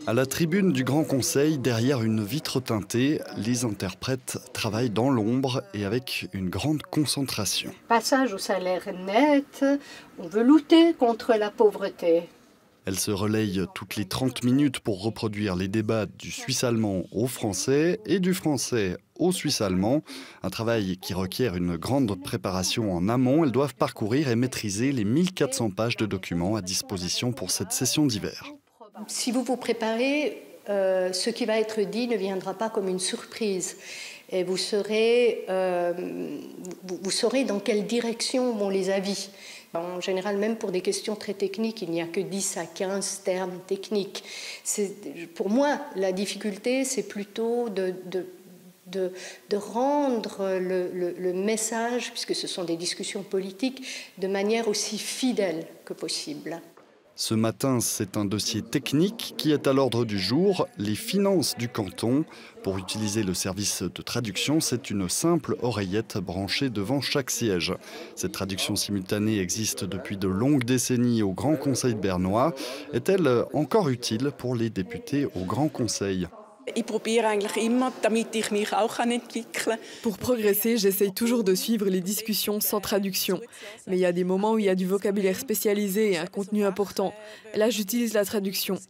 À la tribune du Grand Conseil, derrière une vitre teintée, les interprètes travaillent dans l'ombre et avec une grande concentration. Passage au salaire net, on veut lutter contre la pauvreté. Elles se relayent toutes les 30 minutes pour reproduire les débats du suisse-allemand au français et du français au suisse-allemand. Un travail qui requiert une grande préparation en amont. Elles doivent parcourir et maîtriser les 1400 pages de documents à disposition pour cette session d'hiver. Si vous vous préparez, ce qui va être dit ne viendra pas comme une surprise. Et vous saurez dans quelle direction vont les avis. En général, même pour des questions très techniques, il n'y a que 10 à 15 termes techniques. Pour moi, la difficulté, c'est plutôt de rendre le message, puisque ce sont des discussions politiques, de manière aussi fidèle que possible. Ce matin, c'est un dossier technique qui est à l'ordre du jour, les finances du canton. Pour utiliser le service de traduction, c'est une simple oreillette branchée devant chaque siège. Cette traduction simultanée existe depuis de longues décennies au Grand Conseil bernois. Est-elle encore utile pour les députés au Grand Conseil ? Pour progresser, j'essaye toujours de suivre les discussions sans traduction. Mais il y a des moments où il y a du vocabulaire spécialisé et un contenu important. Là, j'utilise la traduction.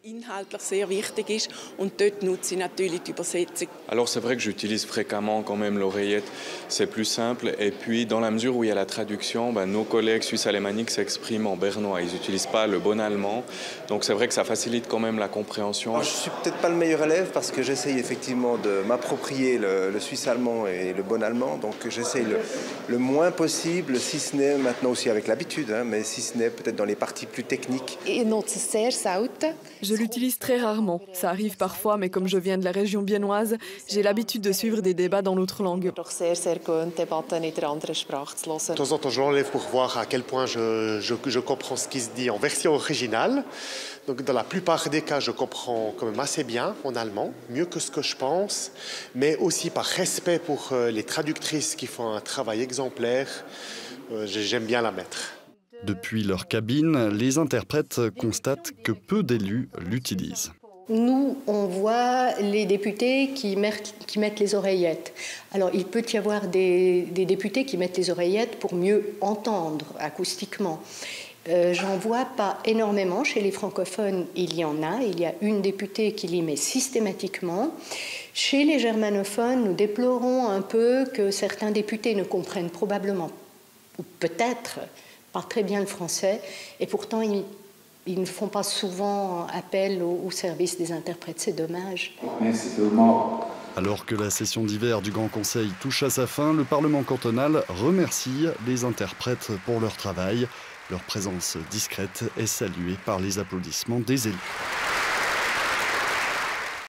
Alors c'est vrai que j'utilise fréquemment quand même l'oreillette. C'est plus simple. Et puis dans la mesure où il y a la traduction, nos collègues suisses alémaniques s'expriment en bernois. Ils n'utilisent pas le bon allemand. Donc c'est vrai que ça facilite quand même la compréhension. Alors, je ne suis peut-être pas le meilleur élève parce que j'essaye effectivement de m'approprier le suisse-allemand et le bon allemand. Donc j'essaye le moins possible, si ce n'est maintenant aussi avec l'habitude, mais si ce n'est peut-être dans les parties plus techniques. Je l'utilise très rarement. Ça arrive parfois, mais comme je viens de la région biennoise, j'ai l'habitude de suivre des débats dans l'autre langue. De temps en temps, je l'enlève pour voir à quel point je comprends ce qui se dit en version originale. Donc, dans la plupart des cas, je comprends quand même assez bien en allemand, mieux que ce que je pense, mais aussi par respect pour les traductrices qui font un travail exemplaire, j'aime bien la mettre. Depuis leur cabine, les interprètes constatent que peu d'élus l'utilisent. Nous, on voit les députés qui mettent les oreillettes. Alors, il peut y avoir des députés qui mettent les oreillettes pour mieux entendre acoustiquement. J'en vois pas énormément. Chez les francophones, il y en a. Il y a une députée qui l'y met systématiquement. Chez les germanophones, nous déplorons un peu que certains députés ne comprennent probablement, ou peut-être, pas très bien le français, et pourtant ils ne font pas souvent appel au service des interprètes. C'est dommage. Alors que la session d'hiver du Grand Conseil touche à sa fin, le Parlement cantonal remercie les interprètes pour leur travail. Leur présence discrète est saluée par les applaudissements des élus.